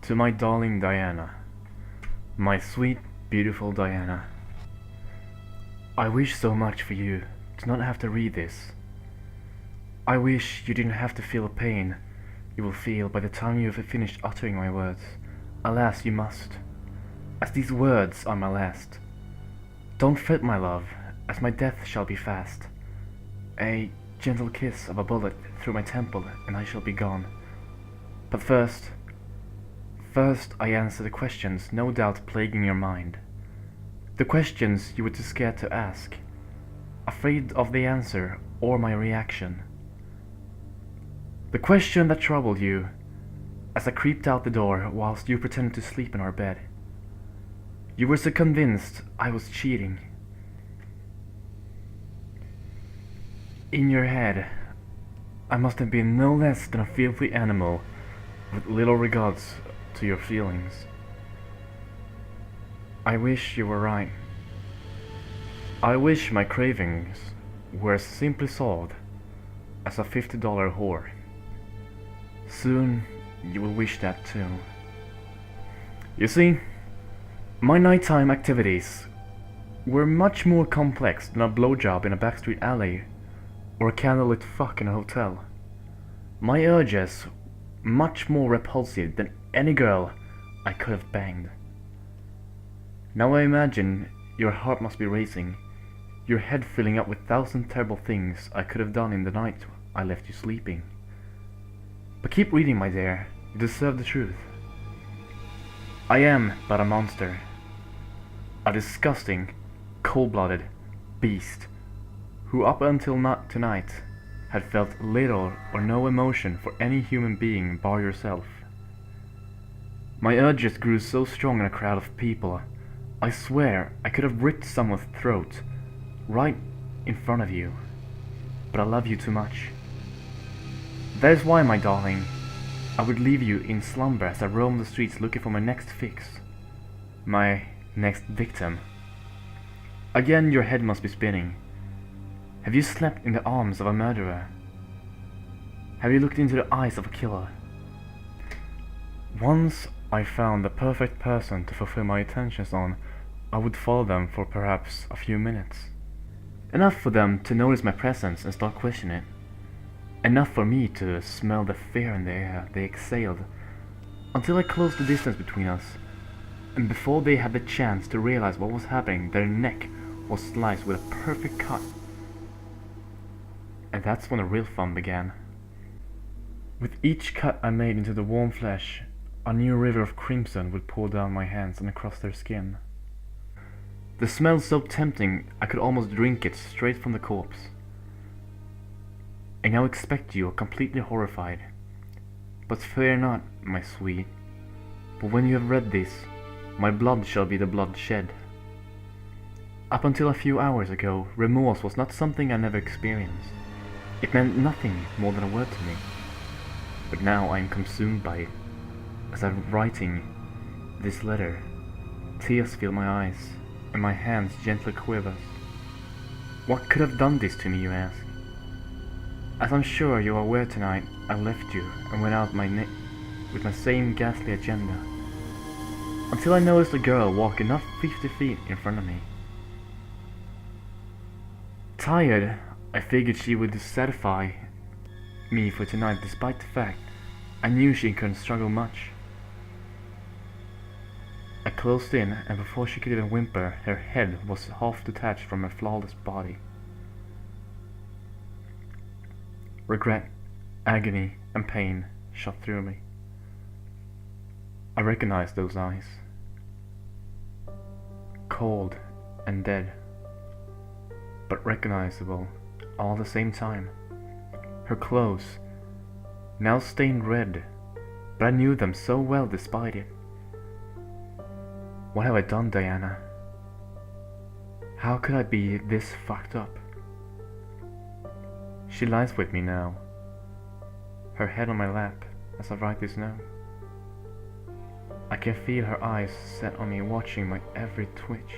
To my darling Diana, my sweet, beautiful Diana, I wish so much for you to not have to read this. I wish you didn't have to feel the pain you will feel by the time you have finished uttering my words. Alas, you must, as these words are my last. Don't fret, my love, as my death shall be fast. A gentle kiss of a bullet through my temple, and I shall be gone. But first I answer the questions no doubt plaguing your mind. The questions you were too scared to ask, afraid of the answer or my reaction. The question that troubled you as I creeped out the door whilst you pretended to sleep in our bed. You were so convinced I was cheating. In your head, I must have been no less than a filthy animal with little regards to your feelings. I wish you were right. I wish my cravings were as simply solved as a $50 whore. Soon you will wish that too. You see, my nighttime activities were much more complex than a blowjob in a backstreet alley or a candlelit fuck in a hotel. My urges much more repulsive than any girl I could have banged. Now I imagine your heart must be racing, your head filling up with thousand terrible things I could have done in the night I left you sleeping. But keep reading, my dear, you deserve the truth. I am but a monster, a disgusting, cold-blooded beast who up until not tonight had felt little or no emotion for any human being bar yourself. My urges grew so strong in a crowd of people, I swear I could have ripped someone's throat right in front of you, but I love you too much. That is why, my darling, I would leave you in slumber as I roam the streets looking for my next fix, my next victim. Again your head must be spinning. Have you slept in the arms of a murderer? Have you looked into the eyes of a killer? Once I found the perfect person to fulfill my intentions on, I would follow them for perhaps a few minutes. Enough for them to notice my presence and start questioning it. Enough for me to smell the fear in the air they exhaled, until I closed the distance between us, and before they had the chance to realize what was happening, their neck was sliced with a perfect cut. And that's when the real fun began. With each cut I made into the warm flesh, a new river of crimson would pour down my hands and across their skin. The smell so tempting I could almost drink it straight from the corpse. I now expect you are completely horrified. But fear not, my sweet, for when you have read this, my blood shall be the blood shed. Up until a few hours ago, remorse was not something I never experienced. It meant nothing more than a word to me. But now I am consumed by it. As I'm writing this letter, tears fill my eyes, and my hands gently quivers. What could have done this to me, you ask? As I'm sure you are aware tonight, I left you and went out with my same ghastly agenda, until I noticed a girl walking not 50 feet in front of me. Tired, I figured she would satisfy me for tonight, despite the fact I knew she couldn't struggle much. I closed in, and before she could even whimper, her head was half detached from her flawless body. Regret, agony, and pain shot through me. I recognized those eyes. Cold and dead, but recognizable all at the same time. Her clothes, now stained red, but I knew them so well despite it. What have I done, Diana? How could I be this fucked up? She lies with me now, her head on my lap as I write this note. I can feel her eyes set on me, watching my every twitch.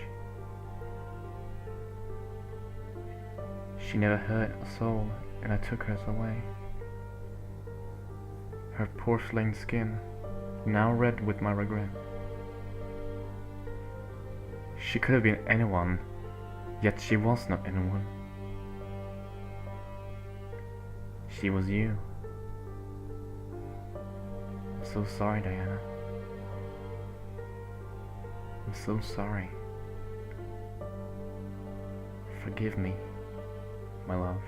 She never hurt a soul, and I took hers away. Her porcelain skin now red with my regret. She could have been anyone, yet she was not anyone. She was you. I'm so sorry, Diana. I'm so sorry. Forgive me, my love.